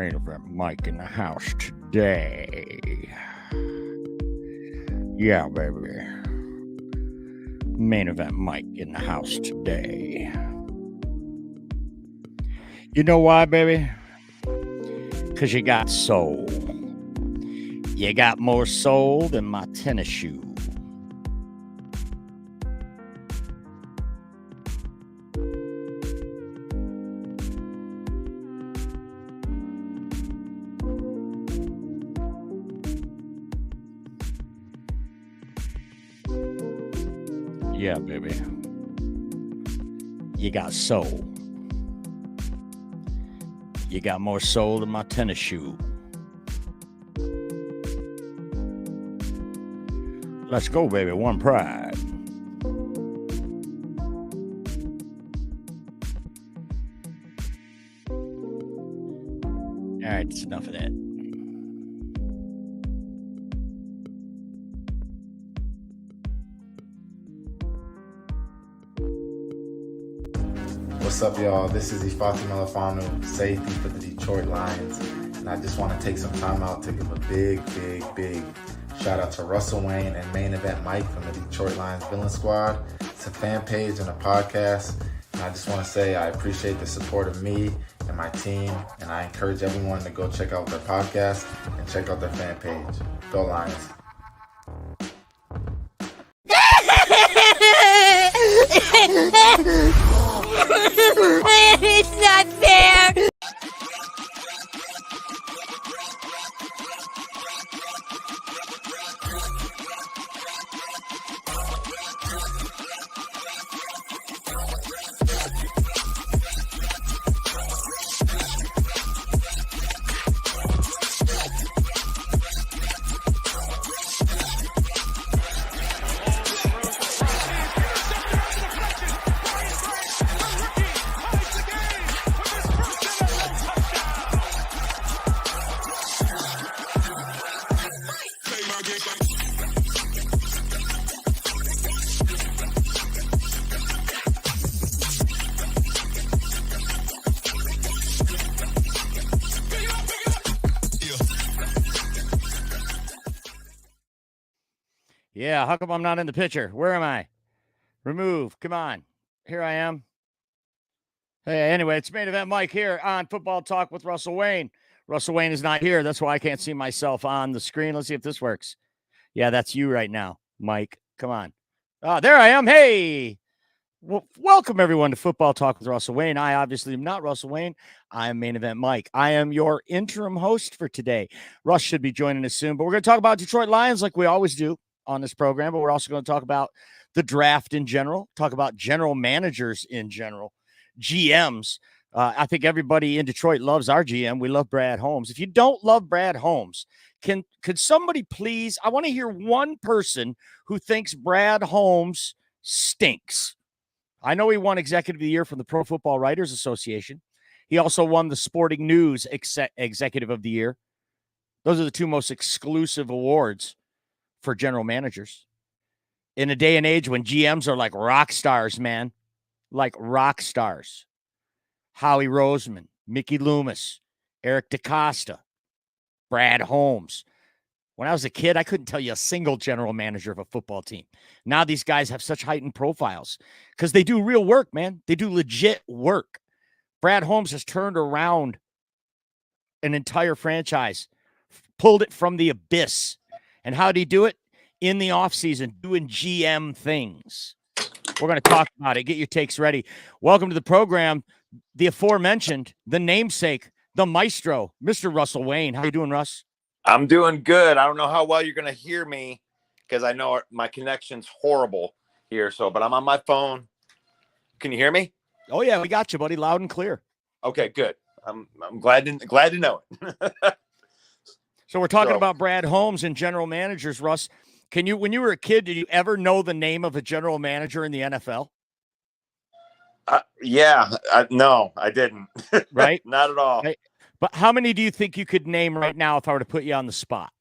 Main Event Mike in the house today. Yeah, baby. Main Event Mike in the house today. You know why, baby? Because you got soul. You got more soul than my tennis shoe. Yeah, baby. You got soul. You got more soul than my tennis shoe. Let's go, baby. One pride. All right, it's enough of that. What's up, y'all? This is Ifeatu Melifonwu, safety for the Detroit Lions. And I just want to take some time out to give a big shout out to Russell Wayne and Main Event Mike from the Detroit Lions Villain Squad. It's a fan page and a podcast. And I just want to say I appreciate the support of me and my team. And I encourage everyone to go check out their podcast and check out their fan page. Go Lions. It's not fair! Yeah, how come I'm not in the picture? Where am I? Remove. Come on. Here I am. Hey, anyway, it's Main Event Mike here on Football Talk with Russell Wayne. Russell Wayne is not here. That's why I can't see myself on the screen. Let's see if this works. Yeah, that's you right now, Mike. Come on. There I am. Hey. Well, welcome, everyone, to Football Talk with Russell Wayne. I obviously am not Russell Wayne. I am Main Event Mike. I am your interim host for today. Russ should be joining us soon, but we're going to talk about Detroit Lions like we always do on this program, but we're also going to talk about the draft in general, talk about general managers in general, GMs. I think everybody in Detroit loves our GM. We love Brad Holmes. If you don't love Brad Holmes, could somebody please, I want to hear one person who thinks Brad Holmes stinks. I know he won Executive of the Year from the Pro Football Writers Association. He also won the Sporting News Executive of the Year. Those are the two most exclusive awards for general managers. In a day and age when GMs are like rock stars, man, like rock stars. Howie Roseman, Mickey Loomis, Eric DeCosta, Brad Holmes. When I was a kid, I couldn't tell you a single general manager of a football team. Now these guys have such heightened profiles because they do real work, man. They do legit work. Brad Holmes has turned around an entire franchise, pulled it from the abyss. And how did he do it? In the offseason, doing GM things. We're going to talk about it. Get your takes ready. Welcome to the program, the aforementioned, the namesake, the maestro, Mr. Russell Wayne. How you doing, Russ? I'm doing good. I don't know how well you're going to hear me because I know my connection's horrible here. But I'm on my phone. Can you hear me? Oh yeah, we got you, buddy. Loud and clear. Okay, good. I'm glad to know it. So we're talking about Brad Holmes and general managers, Russ. When you were a kid, did you ever know the name of a general manager in the NFL? No, I didn't. Right? Not at all. Right. But how many do you think you could name right now if I were to put you on the spot?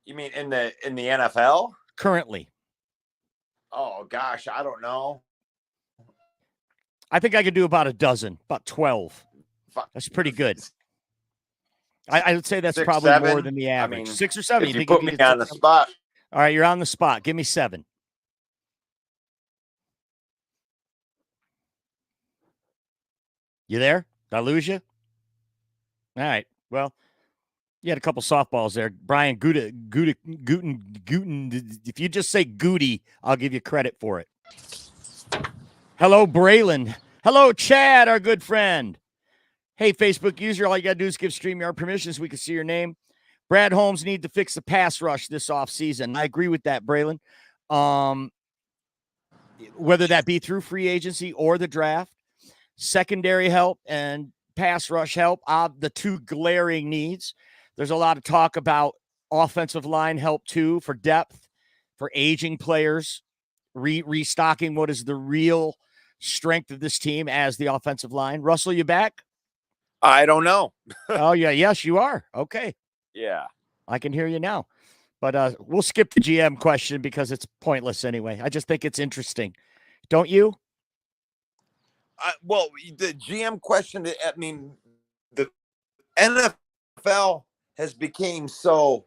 You mean in the NFL? Currently. Oh gosh, I don't know. I think I could do about a dozen, about 12. That's pretty good. I would say that's 6, probably 7. more than the average. I mean, 6 or 7. If you think put he me gets on the 6, spot, all right, you're on the spot. Give me 7. You there? Did I lose you? All right. Well, you had a couple softballs there. Brian Guten. If you just say Goody, I'll give you credit for it. Hello, Braylon. Hello, Chad, our good friend. Hey, Facebook user, all you got to do is give StreamYard permission so we can see your name. Brad Holmes need to fix the pass rush this offseason. I agree with that, Braylon. Whether that be through free agency or the draft, secondary help and pass rush help are the two glaring needs. There's a lot of talk about offensive line help too, for depth, for aging players, restocking what is the real strength of this team as the offensive line. Russell, you back? I don't know. Oh, yeah. Yes, you are. Okay. Yeah. I can hear you now. But we'll skip the GM question because it's pointless anyway. I just think it's interesting. Don't you? Well, the GM question, I mean, the NFL has become so,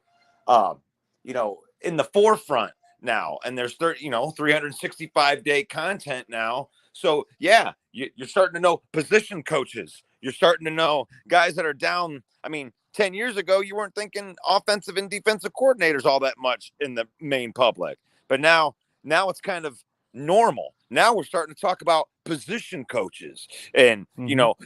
in the forefront now, and there's 365-day content now. So yeah, you're starting to know position coaches. You're starting to know guys that are down. I mean, 10 years ago, you weren't thinking offensive and defensive coordinators all that much in the main public, but now it's kind of normal. Now we're starting to talk about position coaches and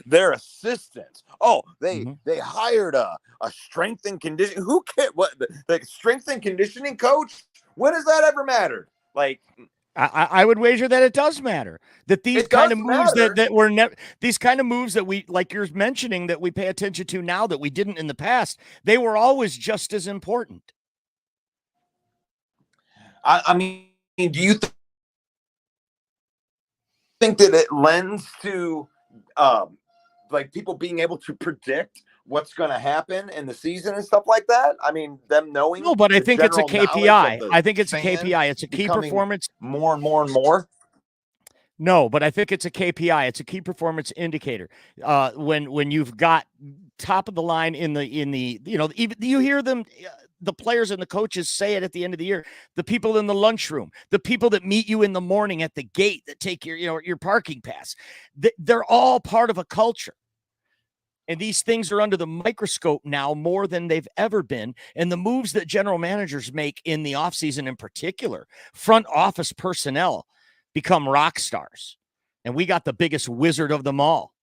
their assistants. Oh, they hired a strength and conditioning. Who cares? What the strength and conditioning coach? When has that ever mattered? Like, I would wager that it does matter. That these kind of moves that were these kind of moves that we, like you're mentioning, that we pay attention to now that we didn't in the past, they were always just as important. I mean, do you think that it lends to like people being able to predict what's going to happen in the season and stuff like that? I mean, them knowing. No, but I think it's a KPI. I think it's a KPI. It's a key performance. More and more and more. No, but I think it's a KPI. It's a key performance indicator. When you've got top of the line in the even you hear them. The players and the coaches say it at the end of the year. The people in the lunchroom, the people that meet you in the morning at the gate that take your parking pass, they're all part of a culture. And these things are under the microscope now more than they've ever been. And the moves that general managers make in the offseason in particular, front office personnel become rock stars. And we got the biggest wizard of them all.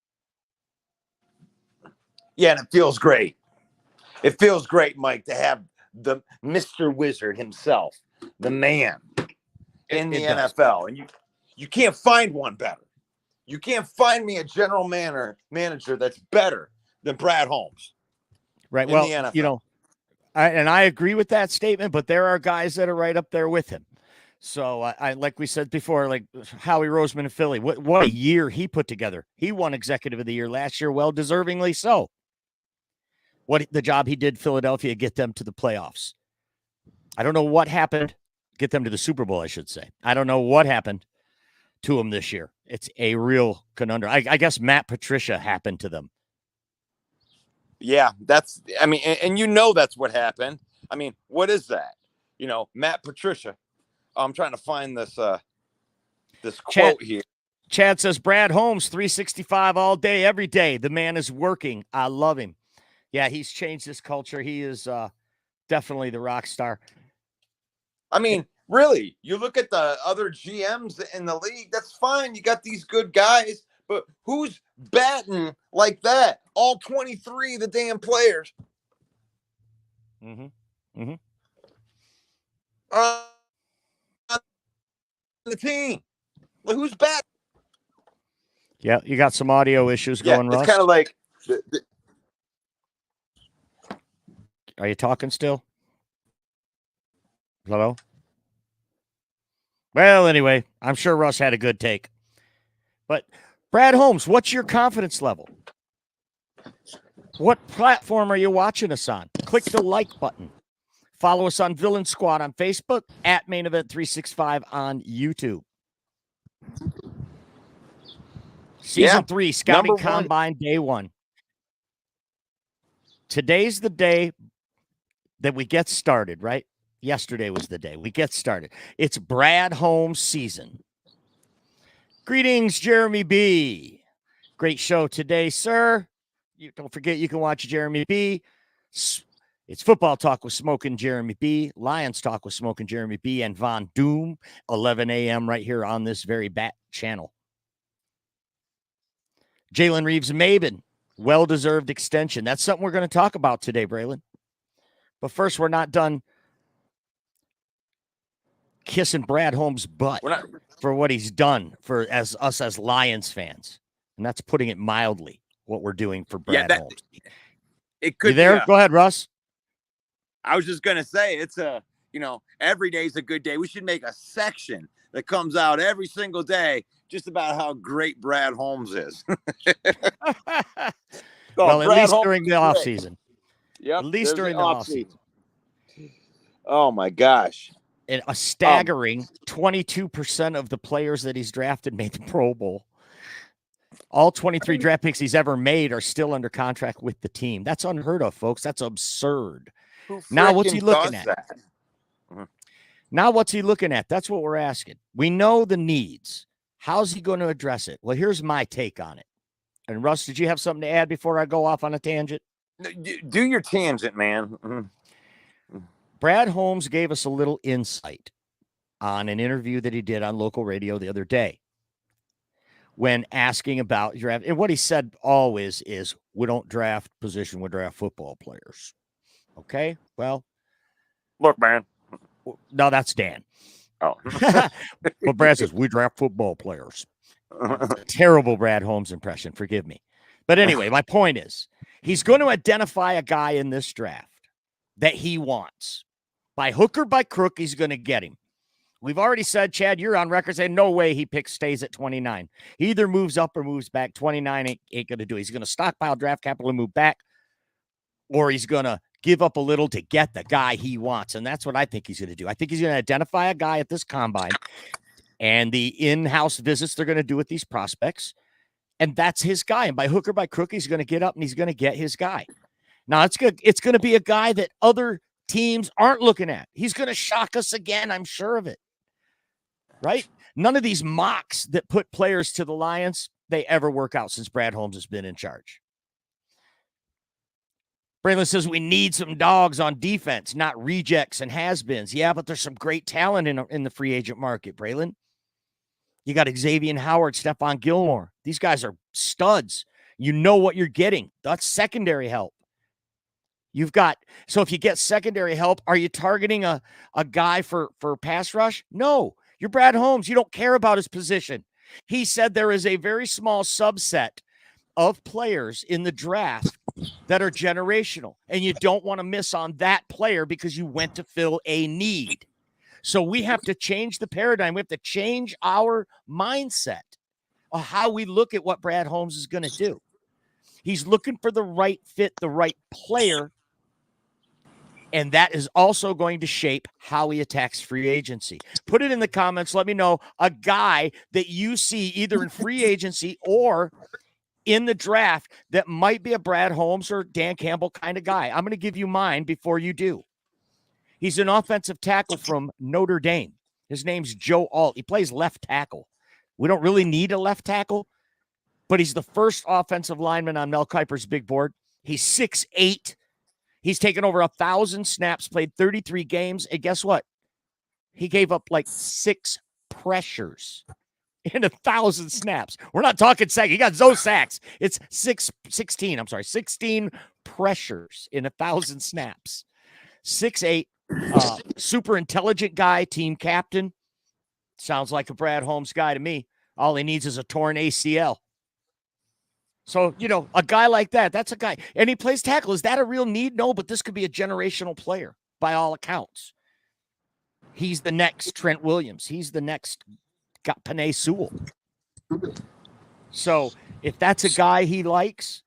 Yeah, and it feels great. It feels great, Mike, to have the Mr. Wizard himself, the man in the NFL. And you can't find one better. You can't find me a general manager that's better than Brad Holmes. Right. Well, I agree with that statement, but there are guys that are right up there with him. So I like we said before, like Howie Roseman in Philly, what a year he put together. He won Executive of the Year last year, well deservingly so. What the job he did Philadelphia, get them to the playoffs. I don't know what happened. Get them to the Super Bowl, I should say. I don't know what happened to them this year. It's a real conundrum. I guess Matt Patricia happened to them. Yeah, and that's what happened. I mean, what is that? Matt Patricia. I'm trying to find this quote here. Chad says, Brad Holmes, 365 all day, every day. The man is working. I love him. Yeah, he's changed this culture. He is definitely the rock star. I mean, really, you look at the other GMs in the league, that's fine. You got these good guys, but who's batting like that? All 23 of the damn players. The team. Well, who's batting? Yeah, you got some audio issues going, Russ. It's kind of like... Are you talking still? Hello? Well, anyway, I'm sure Russ had a good take. But Brad Holmes, what's your confidence level? What platform are you watching us on? Click the like button. Follow us on Villain Squad on Facebook, at Main Event 365 on YouTube. Season 3, Scouting Combine, Day 1. today's the day that we get started, right? Yesterday was the day we get started. It's Brad Holmes season. Greetings, Jeremy B. Great show today, sir. You don't forget you can watch Jeremy B. It's Football Talk with Smoking Jeremy B, Lions Talk with Smoking Jeremy B, and Von Doom, 11 a.m. right here on this very bat channel. Jalen Reeves-Maybin, well-deserved extension. That's something we're going to talk about today, Braylon. But first, we're not done kissing Brad Holmes' butt for what he's done for us as Lions fans. And that's putting it mildly, what we're doing for Brad Holmes. It could be there? Go ahead, Russ. I was just going to say, it's every day's a good day. We should make a section that comes out every single day just about how great Brad Holmes is. Well, at least during the offseason. Yep. At least during the offseason. Oh, my gosh. And a staggering 22% of the players that he's drafted made the Pro Bowl. All 23 draft picks he's ever made are still under contract with the team. That's unheard of, folks. That's absurd. Now, what's he looking at? Now, what's he looking at? That's what we're asking. We know the needs. How's he going to address it? Well, here's my take on it. And Russ, did you have something to add before I go off on a tangent? Do your tangent, man. Brad Holmes gave us a little insight on an interview that he did on local radio the other day when asking about draft. And what he said always is, we don't draft position, we draft football players. Okay, well. Look, man. No, that's Dan. Oh. But Brad says, we draft football players. Terrible Brad Holmes impression. Forgive me. But anyway, my point is, he's going to identify a guy in this draft that he wants. By hook or by crook, he's going to get him. We've already said, Chad, you're on record saying no way he stays at 29. He either moves up or moves back. 29 ain't going to do it. He's going to stockpile draft capital and move back, or he's going to give up a little to get the guy he wants. And that's what I think he's going to do. I think he's going to identify a guy at this combine and the in-house visits they're going to do with these prospects. And that's his guy. And by hook or by crook, he's going to get up and he's going to get his guy. Now, it's good. It's going to be a guy that other teams aren't looking at. He's going to shock us again. I'm sure of it. Right? None of these mocks that put players to the Lions, they ever work out since Brad Holmes has been in charge. Braylon says we need some dogs on defense, not rejects and has-beens. Yeah, but there's some great talent in the free agent market, Braylon. You got Xavier Howard, Stephon Gilmore. These guys are studs. You know what you're getting. That's secondary help. So if you get secondary help, are you targeting a guy for pass rush? No. You're Brad Holmes. You don't care about his position. He said there is a very small subset of players in the draft that are generational, and you don't want to miss on that player because you went to fill a need. So we have to change the paradigm. We have to change our mindset of how we look at what Brad Holmes is going to do. He's looking for the right fit, the right player, and that is also going to shape how he attacks free agency. Put it in the comments. Let me know a guy that you see either in free agency or in the draft that might be a Brad Holmes or Dan Campbell kind of guy. I'm going to give you mine before you do. He's an offensive tackle from Notre Dame. His name's Joe Alt. He plays left tackle. We don't really need a left tackle, but he's the first offensive lineman on Mel Kiper's big board. He's 6'8". He's taken over 1,000 snaps, played 33 games, and guess what? He gave up like 6 pressures in 1,000 snaps. We're not talking sacks. He got those sacks. It's 16 pressures in 1,000 snaps. 6'8", super intelligent guy, team captain. Sounds like a Brad Holmes guy to me. All he needs is a torn ACL. So, a guy like that, that's a guy. And he plays tackle. Is that a real need? No, but this could be a generational player by all accounts. He's the next Trent Williams. He's the next Penei Sewell. So if that's a guy he likes,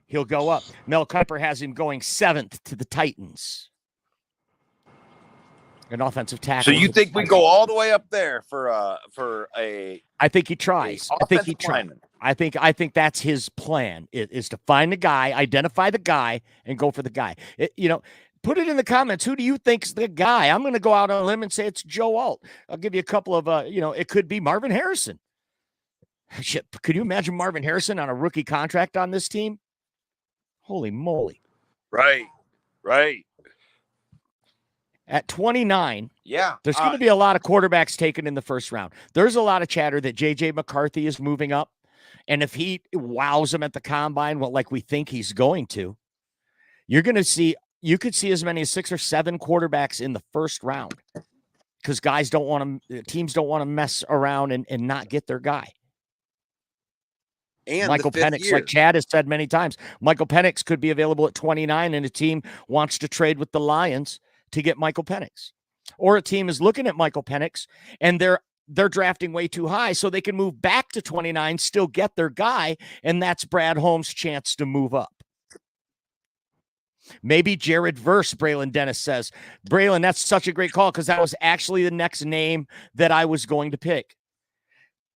he'll go up. Mel Kiper has him going 7th to the Titans. An offensive tackle. So you think we go all the way up there for a? I think he tries. I think that's his plan is to find the guy, identify the guy, and go for the guy. Put it in the comments. Who do you think's the guy? I'm going to go out on a limb and say it's Joe Alt. I'll give you a couple of, it could be Marvin Harrison. Shit, could you imagine Marvin Harrison on a rookie contract on this team? Holy moly. Right. At 29, yeah, there's going to be a lot of quarterbacks taken in the first round. There's a lot of chatter that J.J. McCarthy is moving up. And if he wows them at the combine, like we think he's going to, you could see as many as 6 or 7 quarterbacks in the first round because teams don't want to mess around and not get their guy. And Michael Penix, like Chad has said many times, Michael Penix could be available at 29 and a team wants to trade with the Lions to get Michael Penix. Or a team is looking at Michael Penix and they're drafting way too high so they can move back to 29, still get their guy, and that's Brad Holmes' chance to move up. Maybe Jared Verse, Braylon Dennis says. Braylon, that's such a great call because that was actually the next name that I was going to pick.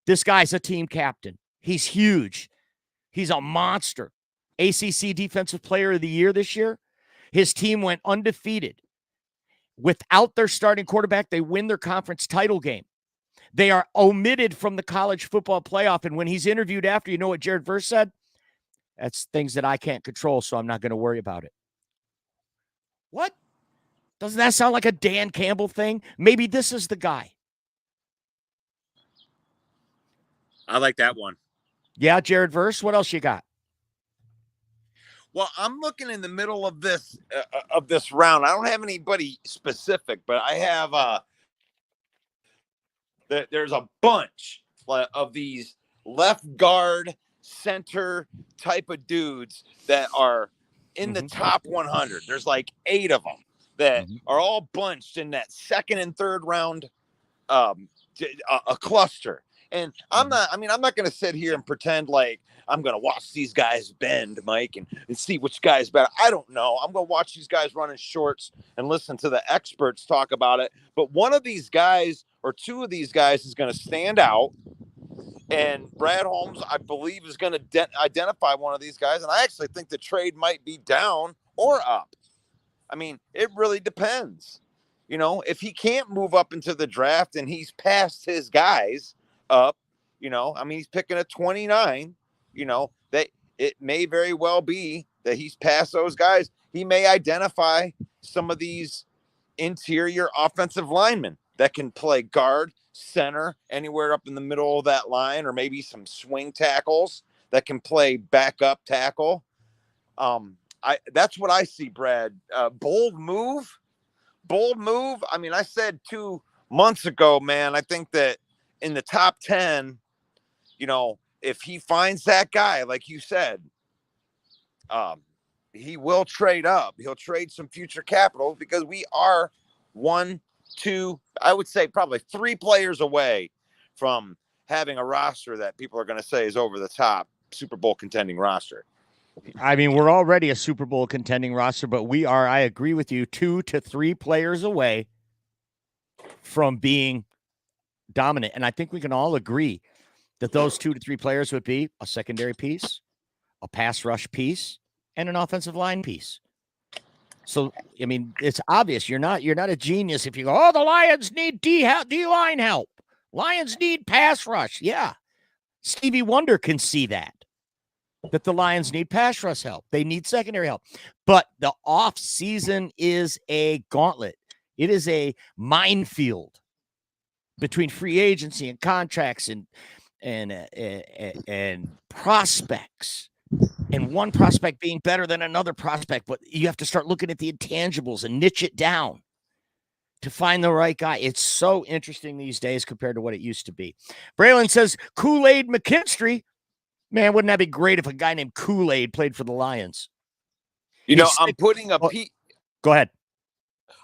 This guy's a team captain. He's huge. He's a monster. ACC Defensive Player of the Year this year. His team went undefeated. Without their starting quarterback, they win their conference title game. They are omitted from the college football playoff. And when he's interviewed after, you know what Jared Verse said? That's things that I can't control, so I'm not going to worry about it. What? Doesn't that sound like a Dan Campbell thing? Maybe this is the guy. I like that one. Yeah, Jared Verse. What else you got? Well, I'm looking in the middle of this round. I don't have anybody specific, but I have there's a bunch of these left guard, center type of dudes that are in the top 100. There's like 8 of them that are all bunched in that second and third round, a cluster. And I'm not going to sit here and pretend like I'm going to watch these guys bend, Mike, and see which guy's better. I don't know. I'm going to watch these guys run in shorts and listen to the experts talk about it. But one of these guys or 2 of these guys is going to stand out. And Brad Holmes, I believe, is going to identify one of these guys. And I actually think the trade might be down or up. I mean, it really depends. If he can't move up into the draft and he's past his guys up, he's picking a 29, that it may very well be that he's past those guys. He may identify some of these interior offensive linemen that can play guard, center, anywhere up in the middle of that line, or maybe some swing tackles that can play backup tackle. That's what I see, Brad. Bold move. I mean, I said 2 months ago, man, I think that in the top 10, if he finds that guy, like you said, he will trade up. He'll trade some future capital because we are 1, 2, I would say probably 3 players away from having a roster that people are going to say is over the top Super Bowl contending roster. I mean, we're already a Super Bowl contending roster, but we are, I agree with you, 2 to 3 players away from being dominant. And I think we can all agree that those 2 to 3 players would be a secondary piece, a pass rush piece, and an offensive line piece. So, I mean, it's obvious you're not a genius if you go, oh, the Lions need D-line help. Lions need pass rush. Yeah. Stevie Wonder can see that the Lions need pass rush help. They need secondary help. But the off season is a gauntlet. It is a minefield between free agency and contracts and prospects, and one prospect being better than another prospect. But you have to start looking at the intangibles and niche it down to find the right guy. It's so interesting these days compared to what it used to be. Braylon says Kool-Aid McKinstry. Man, wouldn't that be great if a guy named Kool-Aid played for the Lions? I'm putting a piece. Go ahead.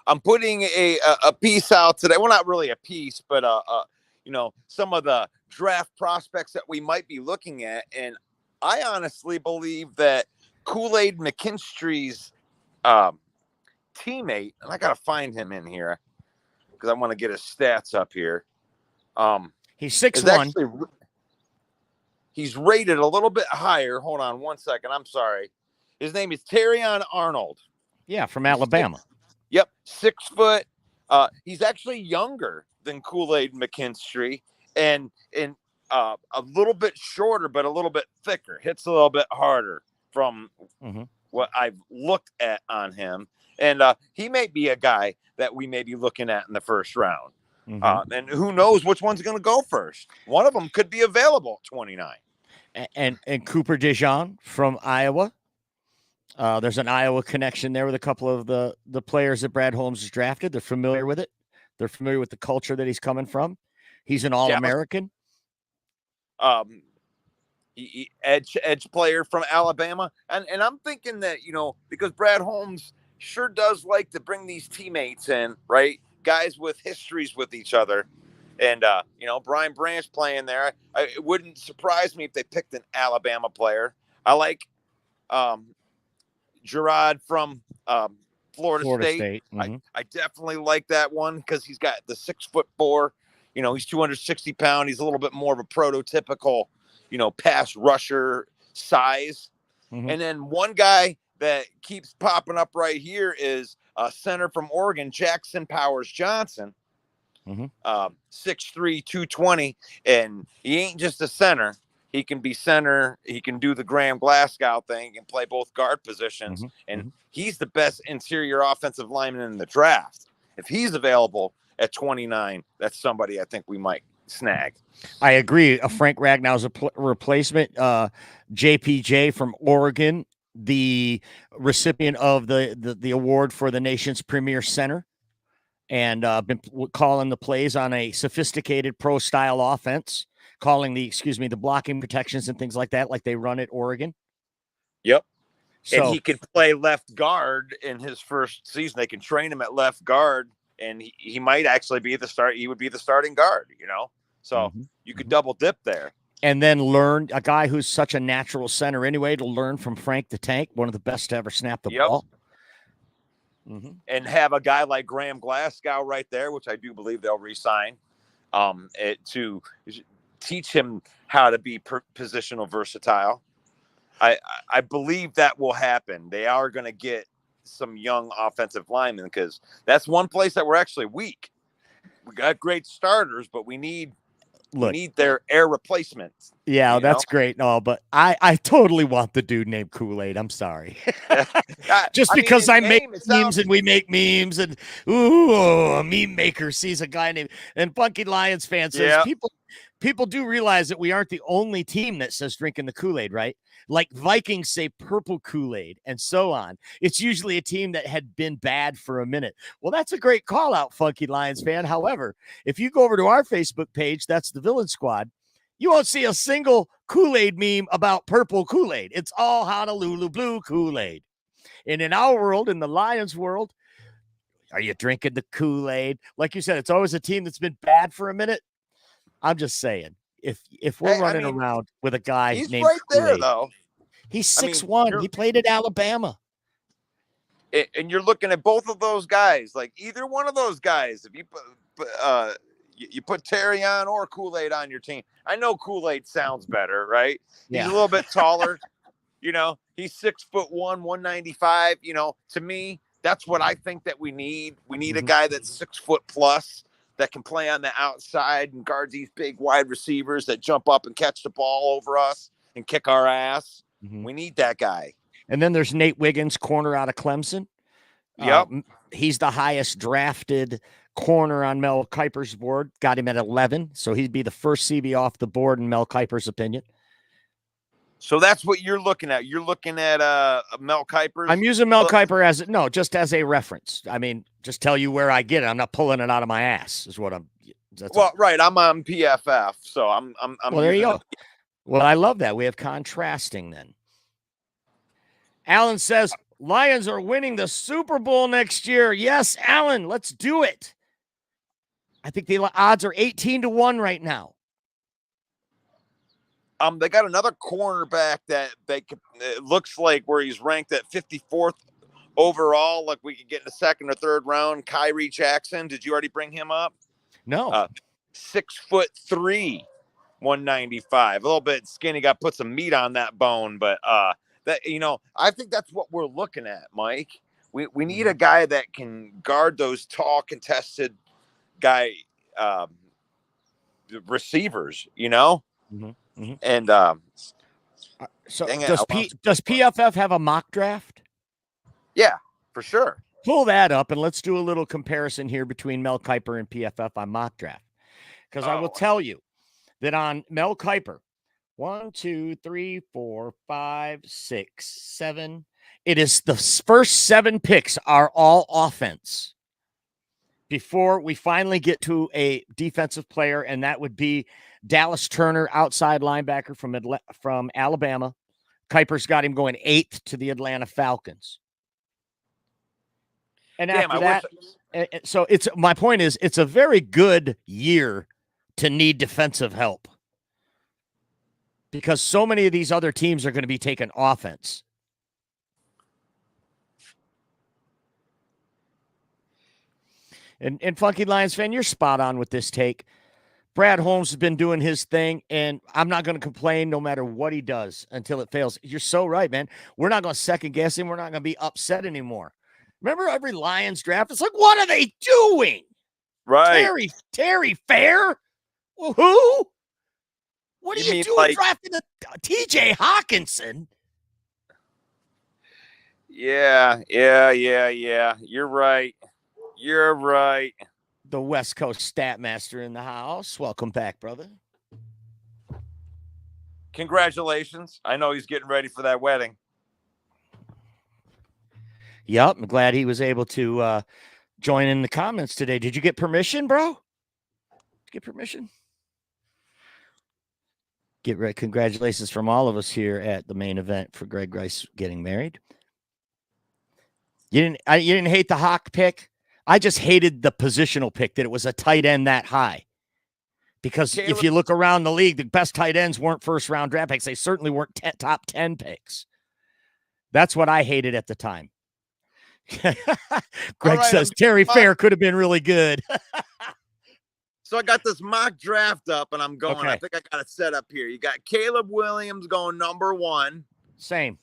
I'm putting a piece out today. Well, not really a piece, but some of the draft prospects that we might be looking at. And I honestly believe that Kool-Aid McKinstry's teammate, and I got to find him in here because I want to get his stats up here. He's 6'1". he's rated a little bit higher. Hold on one second. I'm sorry. His name is Terrion Arnold. Yeah, from Alabama. Yep, 6 foot. He's actually younger than Kool-Aid McKinstry, and a little bit shorter, but a little bit thicker. Hits a little bit harder from what I've looked at on him, and he may be a guy that we may be looking at in the first round. And who knows which one's going to go first? One of them could be available at 29. And Cooper DeJean from Iowa. There's an Iowa connection there with a couple of the players that Brad Holmes has drafted. They're familiar with it. They're familiar with the culture that he's coming from. He's an All-American. Edge player from Alabama. And I'm thinking that, because Brad Holmes sure does like to bring these teammates in, right? Guys with histories with each other. And, Brian Branch playing there. It wouldn't surprise me if they picked an Alabama player. I like Gerard from Florida State. I definitely like that one because he's got the 6'4". He's 260 pounds. He's a little bit more of a prototypical, pass rusher size. And then one guy that keeps popping up right here is a center from Oregon, Jackson Powers Johnson. 6'3", 220, and he ain't just a center. He can be center. He can do the Graham Glasgow thing and play both guard positions. And he's the best interior offensive lineman in the draft. If he's available at 29, that's somebody I think we might snag. I agree. Frank Ragnow's a replacement. JPJ from Oregon, the recipient of the award for the nation's premier center, and been calling the plays on a sophisticated pro style offense, calling the blocking protections and things like that, like they run at Oregon. Yep. So, and he could play left guard in his first season. They can train him at left guard, and he might actually be the start. He would be the starting guard, So you could double dip there. And then learn a guy who's such a natural center anyway to learn from Frank the Tank, one of the best to ever snap the ball. And have a guy like Graham Glasgow right there, which I do believe they'll re-sign, to teach him how to be positional versatile. I believe that will happen. They are going to get some young offensive linemen because that's one place that we're actually weak. We got great starters, but we need their air replacements. Yeah, that's great. No, but I totally want the dude named Kool-Aid. I'm sorry. Just because I make memes and we make memes and a meme maker sees a guy named and Funky Lions fan says people do realize that we aren't the only team that says drinking the Kool-Aid, right? Like Vikings say purple Kool-Aid and so on. It's usually a team that had been bad for a minute. Well, that's a great call out, Funky Lions fan. However, if you go over to our Facebook page, that's the Villain Squad, you won't see a single Kool-Aid meme about purple Kool-Aid. It's all Honolulu blue Kool-Aid. And in our world, in the Lions world, are you drinking the Kool-Aid? Like you said, it's always a team that's been bad for a minute. I'm just saying, if we're running around with a guy he's named right Kool-Aid, there, though. He's 6'1". He played at Alabama. And you're looking at both of those guys, like either one of those guys, if you put Terrion or Kool-Aid on your team. I know Kool-Aid sounds better, right? Yeah. He's a little bit taller. He's 6'1", 195. To me, that's what I think that we need. We need a guy that's 6 foot plus that can play on the outside and guard these big wide receivers that jump up and catch the ball over us and kick our ass. We need that guy. And then there's Nate Wiggins, corner out of Clemson. Yep. He's the highest drafted corner on Mel Kiper's board. Got him at 11. So he'd be the first CB off the board in Mel Kiper's opinion. So that's what you're looking at. You're looking at Mel Kiper. I'm using Mel Kiper just as a reference. I mean, just tell you where I get it. I'm not pulling it out of my ass. Is what I'm. Right. I'm on PFF, so I'm. Well, there you go. Well, I love that. We have contrasting then. Alan says Lions are winning the Super Bowl next year. Yes, Alan, let's do it. I think the odds are 18-1 right now. They got another cornerback that it looks like where he's ranked at 54th overall. Like we could get in the second or third round. Kyrie Jackson. Did you already bring him up? No. 6'3", 195. A little bit skinny, got to put some meat on that bone, but that, you know, I think that's what we're looking at, Mike. We need a guy that can guard those tall, contested receivers, you know? And so does PFF have a mock draft? Yeah, for sure. Pull that up and let's do a little comparison here between Mel Kiper and PFF on mock draft. Because I will tell you that on Mel Kiper, 1, 2, 3, 4, 5, 6, 7. It is the first 7 picks are all offense before we finally get to a defensive player, and that would be Dallas Turner, outside linebacker from Alabama. Kiper's got him going 8th to the Atlanta Falcons. And after that, so my point is, it's a very good year to need defensive help because so many of these other teams are going to be taking offense. And Funky Lions fan, you're spot on with this take. Brad Holmes has been doing his thing, and I'm not going to complain no matter what he does until it fails. You're so right, man. We're not going to second guess him. We're not going to be upset anymore. Remember every Lions draft? It's like, what are they doing? Right. Terry Fair? Well, who? What are you doing drafting TJ Hawkinson? Yeah. You're right. The West Coast stat master in the house. Welcome back, brother. Congratulations. I know he's getting ready for that wedding. Yep, I'm glad he was able to join in the comments today. Did you get permission, bro? Did you get permission? Congratulations from all of us here at the main event for Greg Rice getting married. You didn't hate the Hawk pick? I just hated the positional pick, that it was a tight end that high. Because if you look around the league, the best tight ends weren't first-round draft picks. They certainly weren't top 10 picks. That's what I hated at the time. Greg says Terry Fair could have been really good. So I got this mock draft up, and I'm going. Okay. I think I got it set up here. You got Caleb Williams going number 1. Same.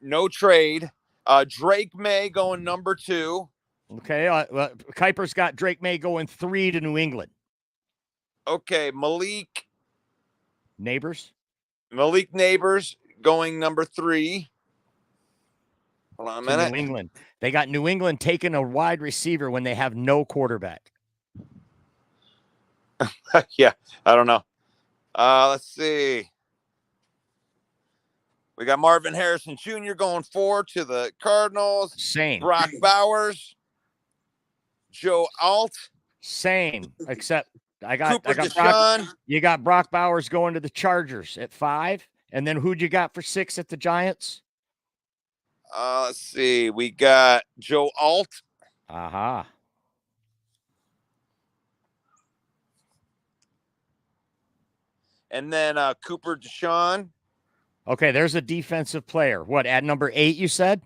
No trade. Drake May going number 2. Okay. Kiper's got Drake May going 3 to New England. Okay. Malik Neighbors going number 3. Hold on a minute. New England. They got New England taking a wide receiver when they have no quarterback. Yeah, I don't know. Let's see. We got Marvin Harrison Jr. going 4 to the Cardinals. Same. Brock Bowers. Joe Alt. Same. Except I got Deshaun. You got Brock Bowers going to the Chargers at 5. And then who'd you got for 6 at the Giants? Let's see. We got Joe Alt. Aha. And then Cooper Deshaun. Okay, there's a defensive player. What, at number 8, you said?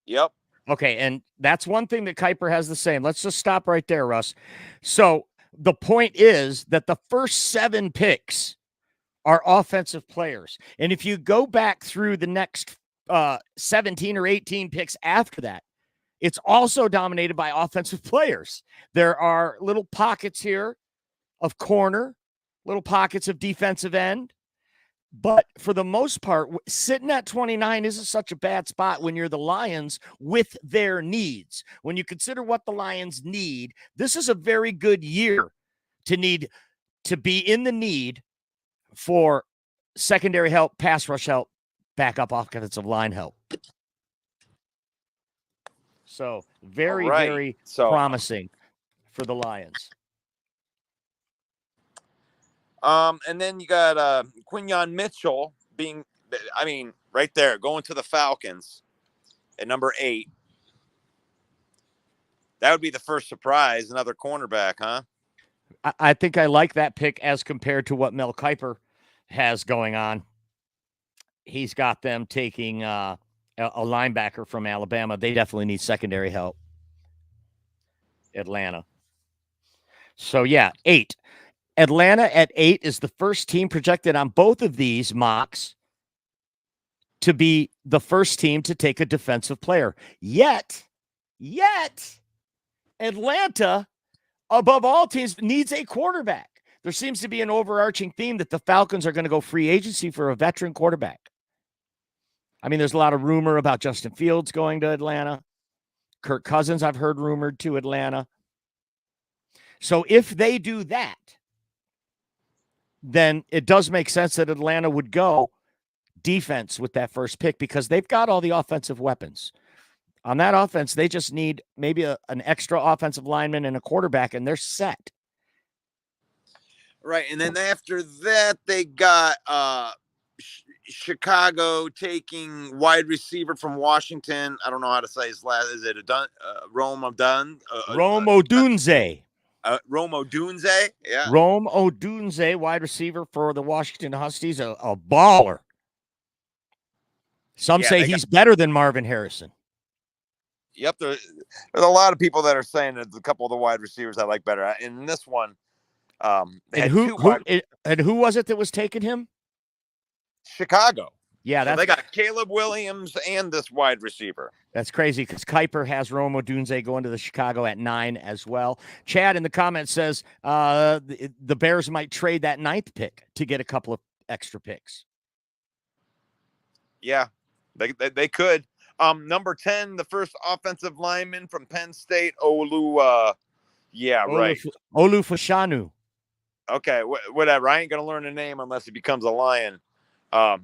Yep. Okay, and that's one thing that Kiper has the same. Let's just stop right there, Russ. So the point is that the first 7 picks are offensive players. And if you go back through the next 17 or 18 picks after that, it's also dominated by offensive players. There are little pockets here of corner, little pockets of defensive end. But for the most part, sitting at 29 isn't such a bad spot when you're the Lions with their needs. When you consider what the Lions need, this is a very good year to be in the need for secondary help, pass rush help, backup offensive line help. So very promising for the Lions. And then you got Quinyon Mitchell right there, going to the Falcons at number 8. That would be the first surprise, another cornerback, huh? I think I like that pick as compared to what Mel Kiper has going on. He's got them taking a linebacker from Alabama. They definitely need secondary help. Atlanta. So, yeah, 8. Atlanta at 8 is the first team projected on both of these mocks to be the first team to take a defensive player. Yet, Atlanta, above all teams, needs a quarterback. There seems to be an overarching theme that the Falcons are going to go free agency for a veteran quarterback. I mean, there's a lot of rumor about Justin Fields going to Atlanta. Kirk Cousins, I've heard rumored to Atlanta. So if they do that, then it does make sense that Atlanta would go defense with that first pick because they've got all the offensive weapons. On that offense, they just need maybe an extra offensive lineman and a quarterback, and they're set. Right. And then after that, they got Chicago taking wide receiver from Washington. I don't know how to say his last. Is it Rome Odunze? Rome Odunze. Rome Odunze. Yeah. Rome Odunze, wide receiver for the Washington Huskies, a baller. Some say he's better than Marvin Harrison. Yep. There's a lot of people that are saying that a couple of the wide receivers I like better. In this one, and who was it that was taking him? Chicago. Yeah, so they got Caleb Williams and this wide receiver. That's crazy because Kuiper has Rome Odunze going to the Chicago at 9 as well. Chad in the comments says the Bears might trade that 9th pick to get a couple of extra picks. Yeah, they could. Number 10, the first offensive lineman from Penn State, Olu Fashanu. Okay, whatever. I ain't gonna learn a name unless he becomes a Lion. I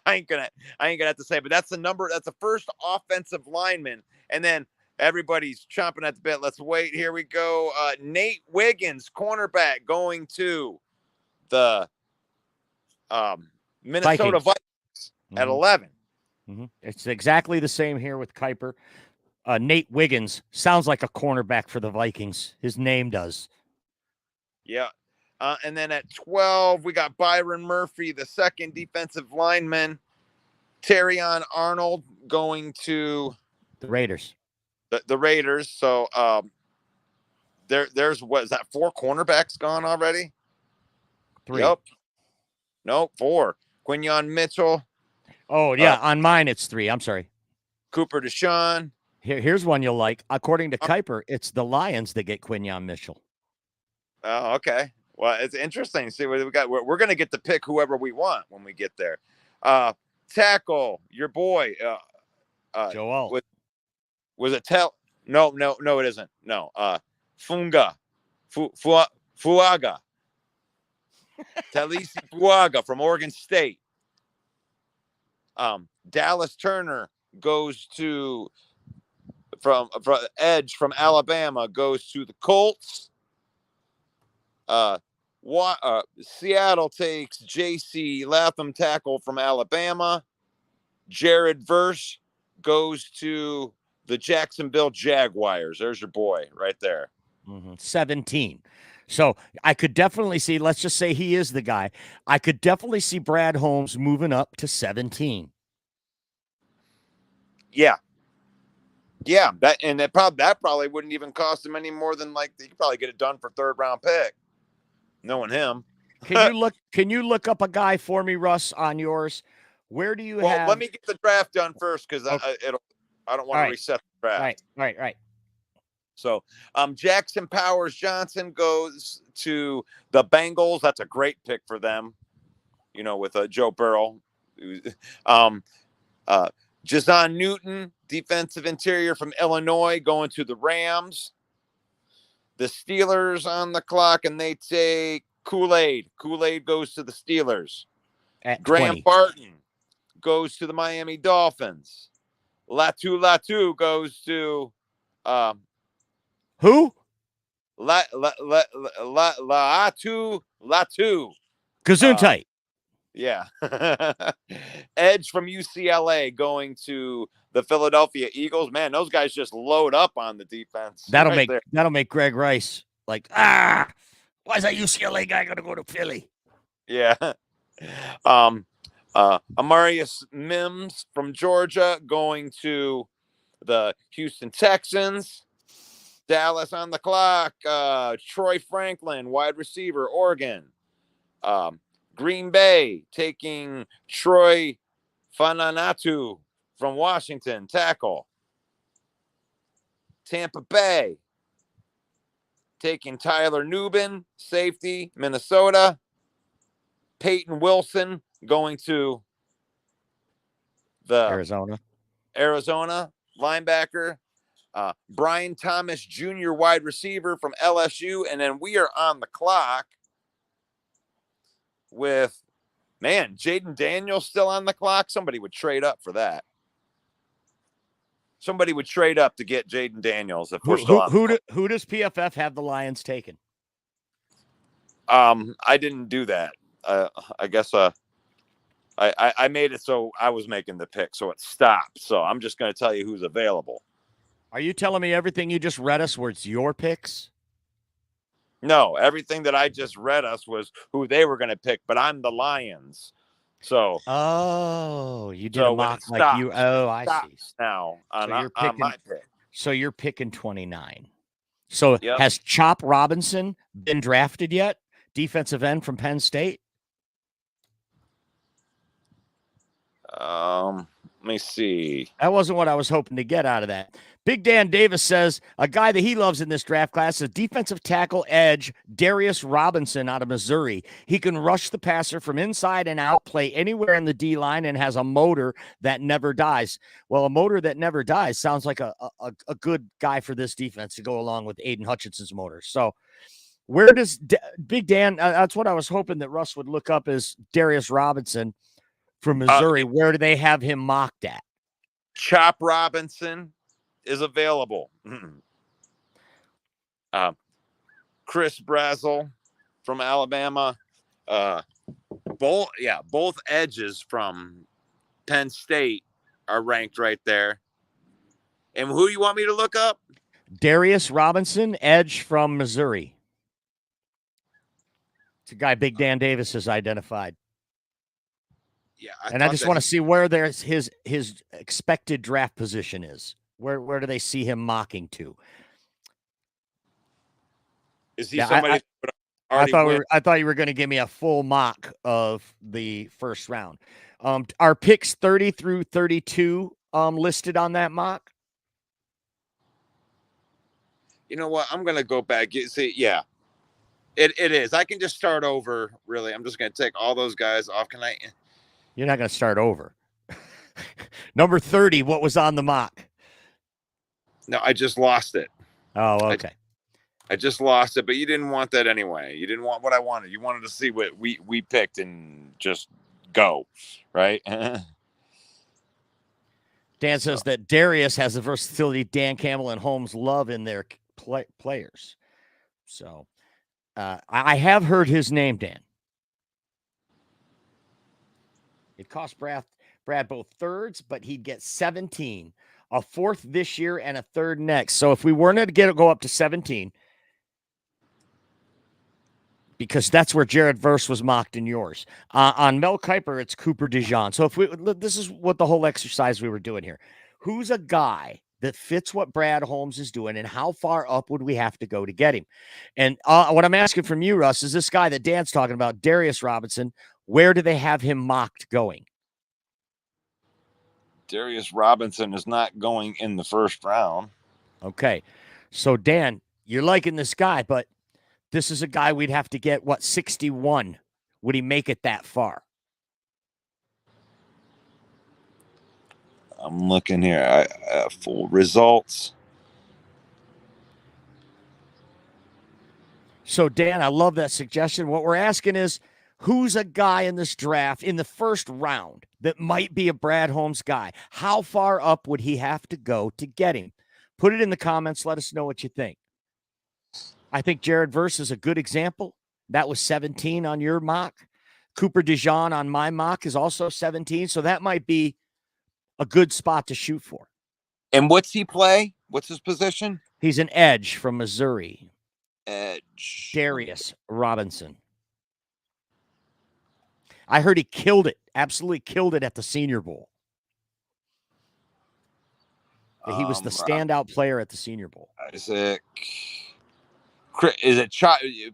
ain't gonna have to say, but that's the first offensive lineman, and then everybody's chomping at the bit. Let's wait. Here we go. Nate Wiggins, cornerback, going to the Minnesota Vikings at 11. Mm-hmm. It's exactly the same here with Kuiper. Nate Wiggins sounds like a cornerback for the Vikings. His name does. Yeah. And then at 12, we got Byron Murphy, the second defensive lineman. Terrion Arnold going to the Raiders. The Raiders. So there's what is that? 4 cornerbacks gone already? 3. Yep. No, 4. Quinyon Mitchell. Oh yeah, on mine it's 3. I'm sorry. Cooper DeShawn. Here's one you'll like. According to Kuiper, it's the Lions that get Quinyon Mitchell. Oh, okay. Well, it's interesting. See what we got. We're going to get to pick whoever we want when we get there. Tackle, your boy. Joel. Was it No, it isn't. No. Fuaga. Talisi Fuaga from Oregon State. Dallas Turner goes to from Edge from Alabama goes to the Colts. Seattle takes J.C. Latham, tackle from Alabama. Jared Verse goes to the Jacksonville Jaguars. There's your boy right there. 17. So I could definitely see, let's just say he is the guy. I could definitely see Brad Holmes moving up to 17. Yeah. Yeah. That probably wouldn't even cost him any more than you could probably get it done for 3rd round pick. Knowing him. Can you look up a guy for me, Russ, on yours? Where do you have? Well, let me get the draft done first because I don't want to reset the draft. Right. So, Jackson Powers Johnson goes to the Bengals. That's a great pick for them. With Joe Burrow. Jazon Newton, defensive interior from Illinois, going to the Rams. The Steelers on the clock, and they take Kool-Aid. Kool-Aid goes to the Steelers. At Graham 20. Barton goes to the Miami Dolphins. Latu goes to who? Latu. Gesundheit. Yeah. Edge from UCLA going to the Philadelphia Eagles. Man, those guys just load up on the defense. That'll make Greg Rice like, why is that UCLA guy going to go to Philly? Yeah. Amarius Mims from Georgia going to the Houston Texans. Dallas on the clock. Troy Franklin, wide receiver, Oregon. Green Bay taking Troy Fananatu from Washington, tackle. Tampa Bay taking Tyler Nubin, safety, Minnesota. Peyton Wilson going to the Arizona linebacker. Brian Thomas Jr., wide receiver from LSU. And then we are on the clock with, man, Jaden Daniels still on the clock. Somebody would trade up for that. Somebody would trade up to get Jaden Daniels if we're still on. Who does PFF have the Lions taken? I didn't do that. I guess I made it so I was making the pick, so it stopped. So I'm just going to tell you who's available. Are you telling me everything you just read us was your picks? No, everything that I just read us was who they were going to pick, but I'm the Lions. So you did a mock like you. Oh, I see. Now on my pick. So you're picking 29. So Yep. Has Chop Robinson been drafted yet? Defensive end from Penn State. Let me see. That wasn't what I was hoping to get out of that. Big Dan Davis says a guy that he loves in this draft class is defensive tackle edge Darius Robinson out of Missouri. He can rush the passer from inside and out, play anywhere in the D line, and has a motor that never dies. Well, a motor that never dies sounds like a good guy for this defense to go along with Aiden Hutchinson's motor. So where does Big Dan, that's what I was hoping that Russ would look up, is Darius Robinson from Missouri. Where do they have him mocked at? Chop Robinson is available. Chris Brazel from Alabama. Both edges from Penn State are ranked right there. And who do you want me to look up? Darius Robinson, edge from Missouri. It's a guy Big Dan Davis has identified. Yeah, I just want to see where there's his expected draft position is. Where do they see him mocking to? Is he somebody? I thought you were going to give me a full mock of the first round. Are picks 30 through 32 listed on that mock? You know what? I'm going to go back. See, yeah, it is. I can just start over. Really, I'm just going to take all those guys off. Can I? You're not going to start over. Number 30. What was on the mock? No, I just lost it. Oh, okay. I just lost it, but you didn't want that anyway. You didn't want what I wanted. You wanted to see what we picked and just go, right? Dan says that Darius has the versatility Dan Campbell and Holmes love in their players. So I have heard his name, Dan. It cost Brad both thirds, but he'd get 17. A fourth this year and a third next. So if we weren't to go up to 17, because that's where Jared Verse was mocked in yours. On Mel Kiper, it's Cooper DeJean. So this is what the whole exercise we were doing here. Who's a guy that fits what Brad Holmes is doing, and how far up would we have to go to get him? And what I'm asking from you, Russ, is this guy that Dan's talking about, Darius Robinson, where do they have him mocked going? Darius Robinson is not going in the first round. Okay. So, Dan, you're liking this guy, but this is a guy we'd have to get, 61? Would he make it that far? I'm looking here. Full results. So, Dan, I love that suggestion. What we're asking is, who's a guy in this draft in the first round that might be a Brad Holmes guy? How far up would he have to go to get him? Put it in the comments. Let us know what you think. I think Jared Verse is a good example. That was 17 on your mock. Cooper DeJean on my mock is also 17. So that might be a good spot to shoot for. And what's he play? What's his position? He's an edge from Missouri. Edge. Darius Robinson. I heard he killed it, absolutely killed it at the Senior Bowl. He was the standout player at the Senior Bowl. Isaac. Is it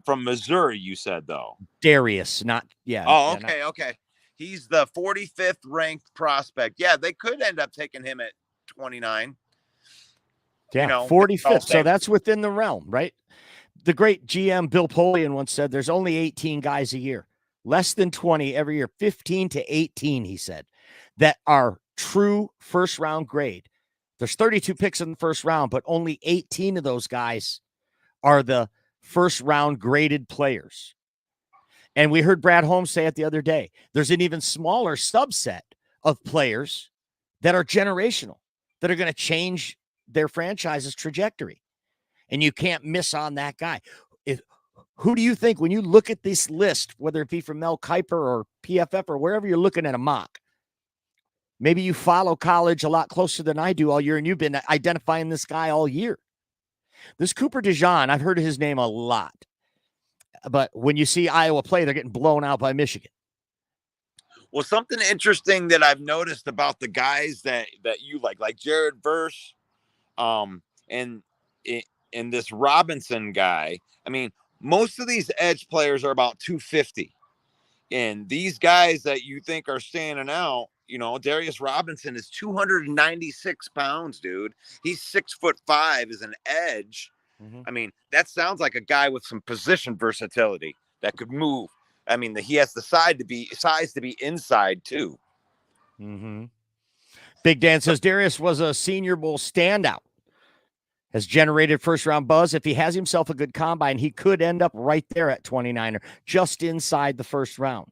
from Missouri, you said, though? Darius, not, yeah. Oh, okay, okay. He's the 45th ranked prospect. Yeah, they could end up taking him at 29. Yeah, 45th. So that's within the realm, right? The great GM Bill Polian once said there's only 18 guys a year, less than 20 every year, 15 to 18, he said, that are true first-round grade. There's 32 picks in the first round, but only 18 of those guys are the first-round graded players. And we heard Brad Holmes say it the other day. There's an even smaller subset of players that are generational, that are going to change their franchise's trajectory. And you can't miss on that guy. Who do you think, when you look at this list, whether it be from Mel Kiper or PFF or wherever you're looking at a mock, maybe you follow college a lot closer than I do all year, and you've been identifying this guy all year. This Cooper DeJean, I've heard his name a lot. But when you see Iowa play, they're getting blown out by Michigan. Well, something interesting that I've noticed about the guys that you like Jared Verse, and this Robinson guy. I mean, most of these edge players are about 250. And these guys that you think are standing out, Darius Robinson is 296 pounds, dude. He's 6'5" as an edge. Mm-hmm. I mean, that sounds like a guy with some position versatility that could move. I mean, he has the size to be inside too. Mm-hmm. Big Dan says Darius was a Senior Bowl standout, has generated first-round buzz. If he has himself a good combine, he could end up right there at 29 or just inside the first round.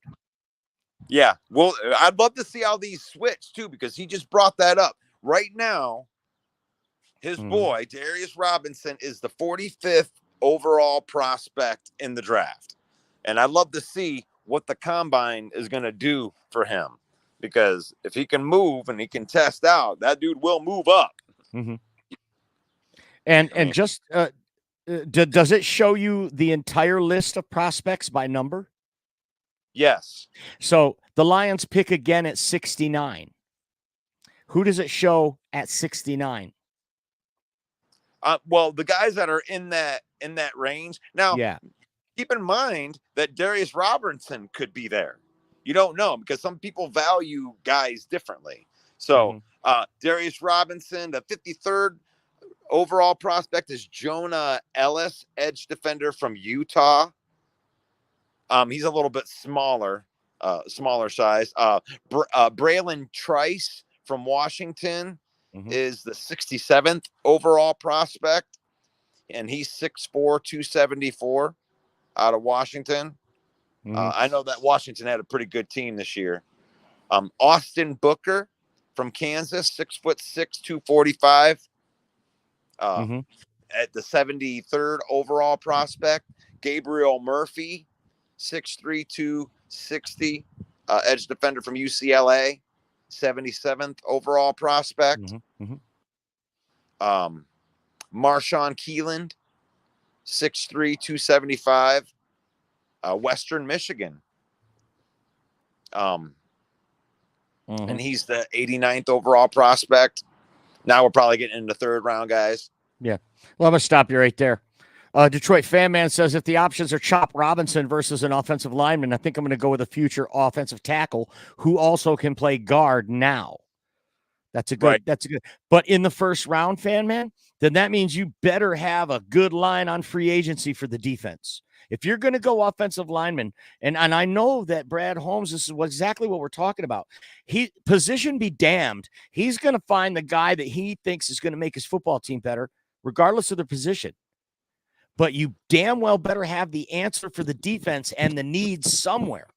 Yeah, well, I'd love to see how these switch too, because he just brought that up. Right now, his boy, Darius Robinson, is the 45th overall prospect in the draft. And I'd love to see what the combine is going to do for him, because if he can move and he can test out, that dude will move up. Mm-hmm. And just does it show you the entire list of prospects by number? Yes. So the Lions pick again at 69. Who does it show at 69? Well, the guys that are in that range. Now, yeah. Keep in mind that Darius Robinson could be there. You don't know, because some people value guys differently. So Darius Robinson, the 53rd overall prospect, is Jonah Ellis, edge defender from Utah. He's a little bit smaller size. Braylon Trice from Washington is the 67th overall prospect, and he's 6'4", 274 out of Washington. I know that Washington had a pretty good team this year. Austin Booker from Kansas, 6'6", 245. At the 73rd overall prospect. Gabriel Murphy, 6'3", 260, edge defender from UCLA, 77th overall prospect. Marshawn Keeland, 6'3", 275, Western Michigan. And he's the 89th overall prospect. Now we're probably getting into third round guys. Yeah. Well, I'm going to stop you right there. Detroit Fan Man says if the options are Chop Robinson versus an offensive lineman, I think I'm going to go with a future offensive tackle who also can play guard now. That's a good. But in the first round, Fan Man, then that means you better have a good line on free agency for the defense. If you're going to go offensive lineman, and I know that Brad Holmes, this is exactly what we're talking about. Position be damned. He's going to find the guy that he thinks is going to make his football team better, regardless of their position. But you damn well better have the answer for the defense and the needs somewhere.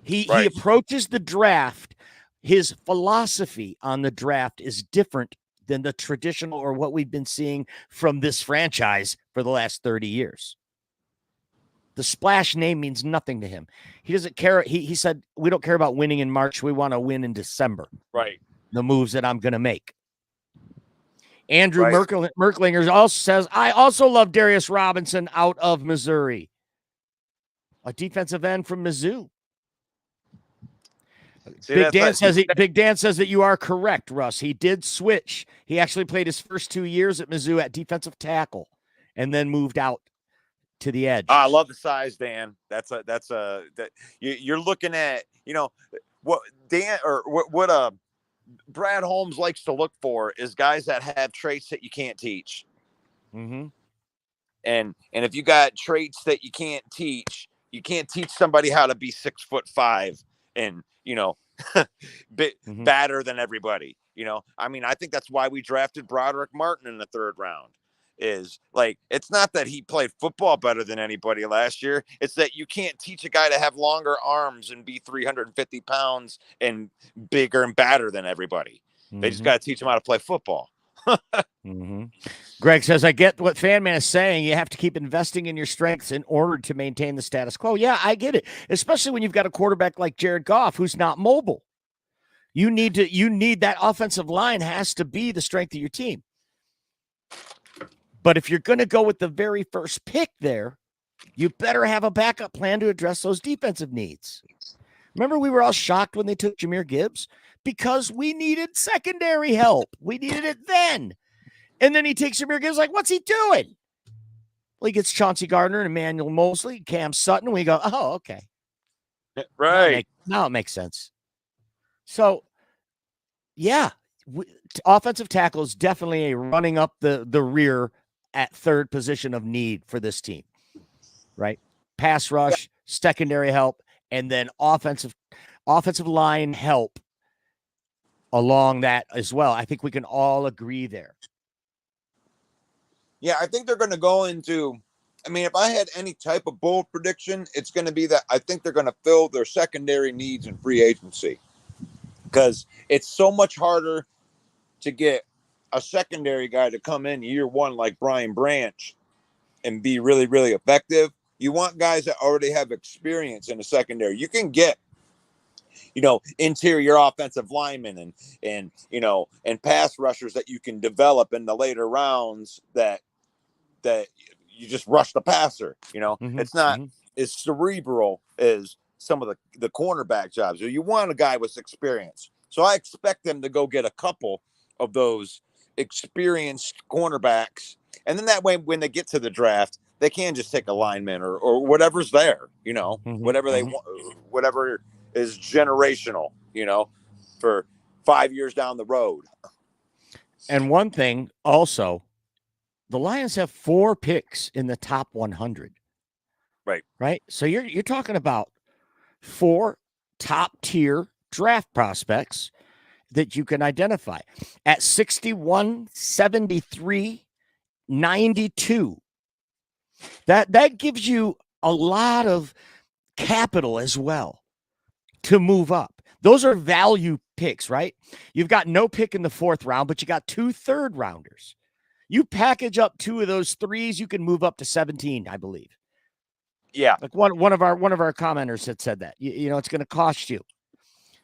He approaches the draft. His philosophy on the draft is different than the traditional or what we've been seeing from this franchise for the last 30 years. The splash name means nothing to him. He doesn't care. He said, we don't care about winning in March. We want to win in December. Right. The moves that I'm going to make. Andrew Merklinger also says, I also love Darius Robinson out of Missouri. A defensive end from Mizzou. See, Big Dan says Big Dan says that you are correct, Russ. He did switch. He actually played his first 2 years at Mizzou at defensive tackle, and then moved out to the edge. I love the size, Dan. You're looking at, what Dan or what Brad Holmes likes to look for is guys that have traits that you can't teach. Mm-hmm. And if you got traits that you can't teach somebody how to be 6'5" and badder than everybody. I think that's why we drafted Broderick Martin in the 3rd round. Is like, it's not that he played football better than anybody last year. It's that you can't teach a guy to have longer arms and be 350 pounds and bigger and badder than everybody. Mm-hmm. They just got to teach him how to play football. Mm-hmm. Greg says, I get what Fanman is saying. You have to keep investing in your strengths in order to maintain the status quo. Yeah, I get it. Especially when you've got a quarterback like Jared Goff, who's not mobile. You need that offensive line has to be the strength of your team. But if you're going to go with the very first pick there, you better have a backup plan to address those defensive needs. Remember, we were all shocked when they took Jahmyr Gibbs because we needed secondary help. We needed it then. And then he takes Jahmyr Gibbs, like, what's he doing? Well, he gets Chauncey Gardner and Emmanuel Mosley, Cam Sutton. We go, oh, okay. Right. Now it makes sense. So, yeah, offensive tackle is definitely a running up the rear at 3rd position of need for this team, right? Pass rush, secondary help, and then offensive line help along that as well. I think we can all agree there. Yeah, I think they're going to go into, if I had any type of bold prediction, it's going to be that I think they're going to fill their secondary needs in free agency, because it's so much harder to get a secondary guy to come in year 1 like Brian Branch and be really, really effective. You want guys that already have experience in the secondary. You can get, interior offensive linemen and pass rushers that you can develop in the later rounds that you just rush the passer. Mm-hmm. It's not as cerebral as some of the cornerback jobs. You want a guy with experience. So I expect them to go get a couple of those experienced cornerbacks, and then that way when they get to the draft, they can just take a lineman or whatever's there, whatever they want, whatever is generational, for 5 years down the road. And one thing also, the Lions have 4 picks in the top 100. Right. So you're talking about 4 top tier draft prospects that you can identify at 61, 73, 92. That gives you a lot of capital as well to move up. Those are value picks, right? You've got no pick in the 4th round, but you got 2 third rounders. You package up 2 of those 3s, you can move up to 17, I believe. Yeah. Like one of our commenters had said that. It's going to cost you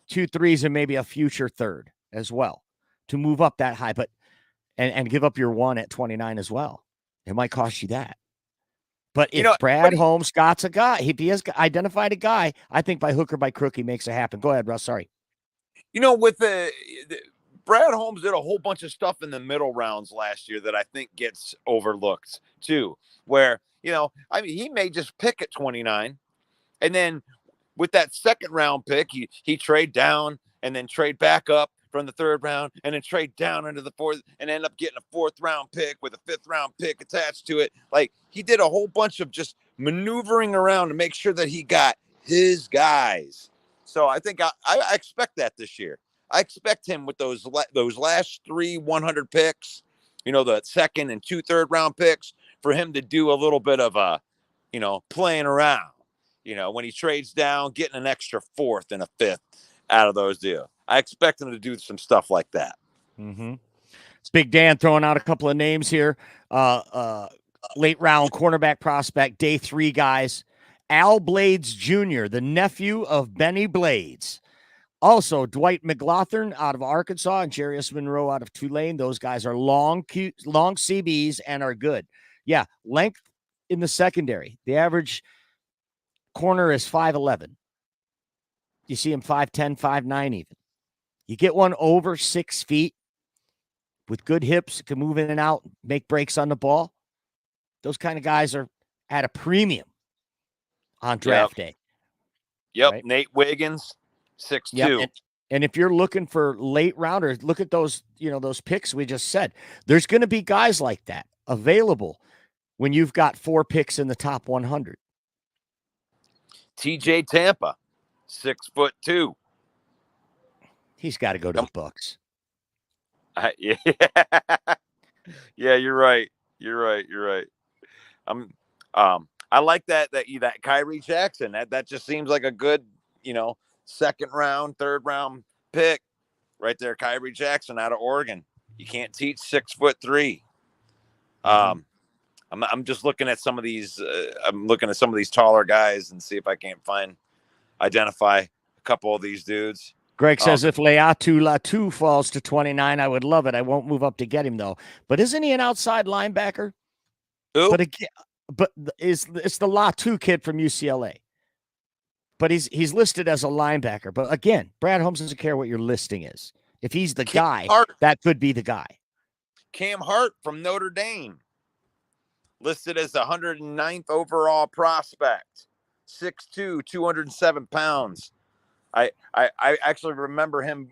2 3s and maybe a future 3rd as well to move up that high, but and give up your 1 at 29 as well. It might cost you that. But if Brad Holmes Scott's a guy, if he has identified a guy, I think by hook or by crook, he makes it happen. Go ahead, Russ. Sorry. With the Brad Holmes did a whole bunch of stuff in the middle rounds last year that I think gets overlooked too, where, he may just pick at 29, and then with that 2nd round pick, he trade down and then trade back up from the 3rd round and then trade down into the 4th and end up getting a 4th round pick with a 5th round pick attached to it. Like, he did a whole bunch of just maneuvering around to make sure that he got his guys. So I think I expect that this year. I expect him with those last 3 100 picks, the 2nd and 2 third round picks, for him to do a little bit of playing around, when he trades down, getting an extra 4th and a 5th out of those deals. I expect him to do some stuff like that. Mm-hmm. It's Big Dan throwing out a couple of names here. Late round cornerback prospect, day 3 guys. Al Blades Jr., the nephew of Benny Blades. Also, Dwight McLaughlin out of Arkansas and Jarius Monroe out of Tulane. Those guys are long CBs and are good. Yeah, length in the secondary. The average corner is 5'11". You see him 5'10", 5'9", even. You get one over 6 feet with good hips, can move in and out, make breaks on the ball. Those kind of guys are at a premium on draft day. Yep. Right? Nate Wiggins, 6'2". Yep. And if you're looking for late rounders, look at those, those picks we just said. There's going to be guys like that available when you've got 4 picks in the top 100. TJ Tampa, 6'2". He's got to go to the Bucks. Yeah. Yeah, you're right. You're right. I like that Kyrie Jackson. That just seems like a good, second round, third round pick right there. Kyrie Jackson out of Oregon. You can't teach 6'3". I'm just looking at some of these. I'm looking at some of these taller guys and see if I can't identify a couple of these dudes. Greg says if Latu falls to 29, I would love it. I won't move up to get him though. But isn't he an outside linebacker? Who? But it's the Latu kid from UCLA. But he's listed as a linebacker. But again, Brad Holmes doesn't care what your listing is. If he's the guy, that could be the guy. Cam Hart from Notre Dame, listed as the 109th overall prospect, 6'2", 207 pounds. I actually remember him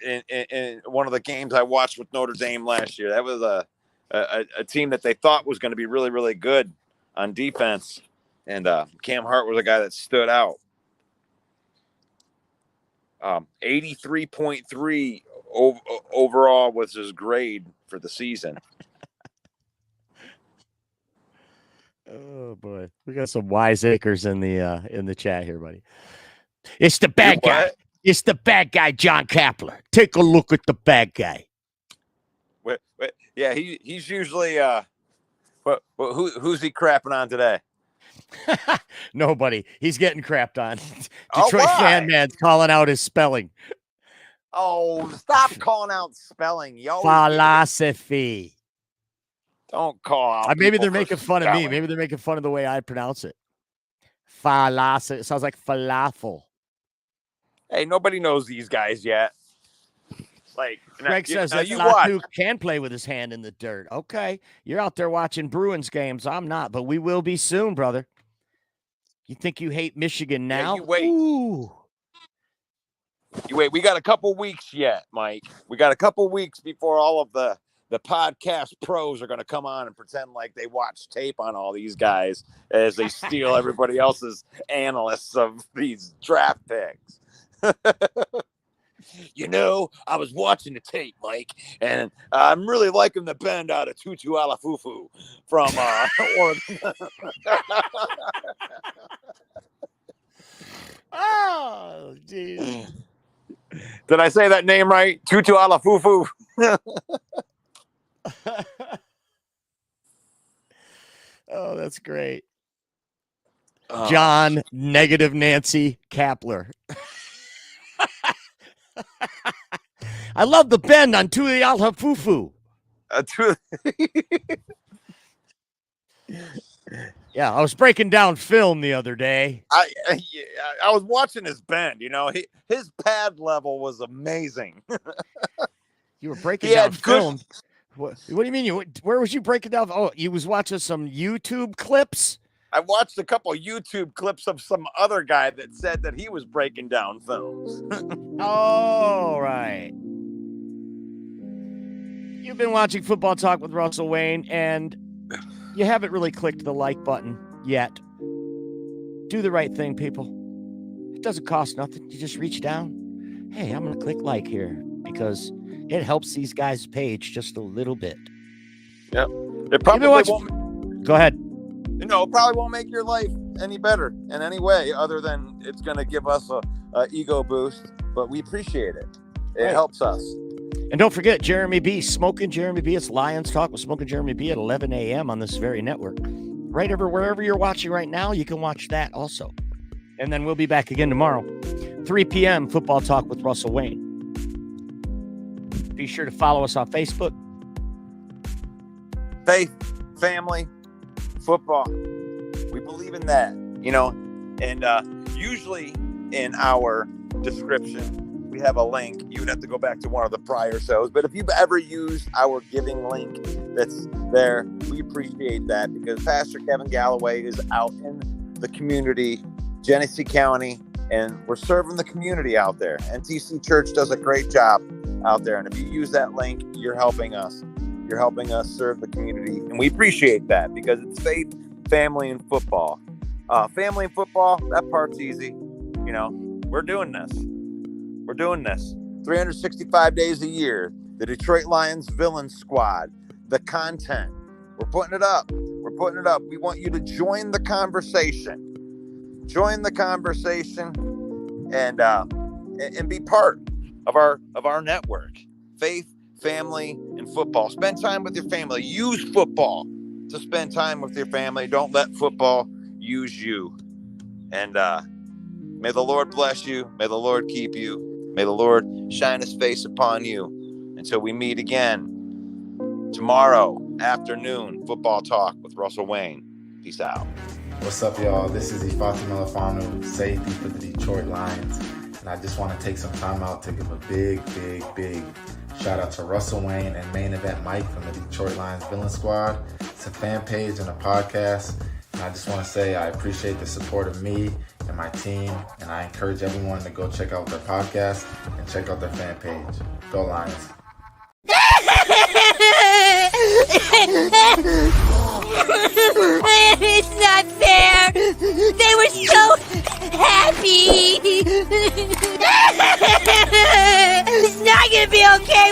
in one of the games I watched with Notre Dame last year. That was a team that they thought was going to be really, really good on defense. And Cam Hart was a guy that stood out. 83.3 overall was his grade for the season. Oh boy, we got some wiseacres in the chat here, buddy. It's the bad guy. It's the bad guy, John Kapler. Take a look at the bad guy. Wait, yeah, he's usually who's he crapping on today? Nobody. He's getting crapped on. Detroit fan man's calling out his spelling. Oh, stop calling out spelling. Philosophy. Don't call out. Maybe they're making fun of me. Maybe they're making fun of the way I pronounce it. Philosophy. It sounds like falafel. Hey, nobody knows these guys yet. Like Greg says that Latu can play with his hand in the dirt. Okay, you're out there watching Bruins games. I'm not, but we will be soon, brother. You think you hate Michigan now? Yeah, you wait. Ooh. You wait. We got a couple weeks yet, Mike. We got a couple weeks before all of the podcast pros are going to come on and pretend like they watch tape on all these guys as they steal everybody else's analysts of these draft picks. I was watching the tape, Mike, and I'm really liking the bend out of Tutu Alafufu from Oregon. Oh, geez. Did I say that name right? Tutu Alafufu. Oh, that's great. John Negative Nancy Kapler. I love the bend on Tui Alafufu. Yeah, I was breaking down film the other day. I was watching his bend. His pad level was amazing. You were breaking down film. What do you mean? Where was you breaking down? Oh, you was watching some YouTube clips? I watched a couple of YouTube clips of some other guy that said that he was breaking down films. All right. You've been watching Football Talk with Russell Wayne, and you haven't really clicked the like button yet. Do the right thing, people. It doesn't cost nothing. You just reach down. Hey, I'm going to click like here because it helps these guys' page just a little bit. Yep. It probably won't. Go ahead. It probably won't make your life any better in any way other than it's going to give us a ego boost, but we appreciate it. It helps us. And don't forget Jeremy B. Smoking Jeremy B. It's Lions Talk with Smoking Jeremy B. at 11 a.m. on this very network. Wherever you're watching right now, you can watch that also. And then we'll be back again tomorrow, 3 p.m. Football Talk with Russell Wayne. Be sure to follow us on Facebook. Faith, family, football. We believe in that, and usually in our description. We have a link. You would have to go back to one of the prior shows. But if you've ever used our giving link that's there, we appreciate that, because Pastor Kevin Galloway is out in the community, Genesee County, and we're serving the community out there. NTC Church does a great job out there. And if you use that link, you're helping us. You're helping us serve the community. And we appreciate that, because it's faith, family, and football. Family and football, that part's easy. You know, we're doing this. We're doing this 365 days a year. The Detroit Lions Villain Squad, the content, we're putting it up. We're putting it up. We want you to join the conversation. Join the conversation and be part of our network. Faith, family, and football. Spend time with your family. Use football to spend time with your family. Don't let football use you. And may the Lord bless you. May the Lord keep you. May the Lord shine his face upon you until we meet again tomorrow afternoon. Football Talk with Russell Wayne. Peace out. What's up, y'all? This is Ifeatu Melifonwu, safety for the Detroit Lions. And I just want to take some time out to give a big shout out to Russell Wayne and Main Event Mike from the Detroit Lions Villain Squad. It's a fan page and a podcast. And I just want to say I appreciate the support of me and my team. And I encourage everyone to go check out their podcast and check out their fan page. Go Lions. It's not fair. They were so happy. It's not gonna be okay.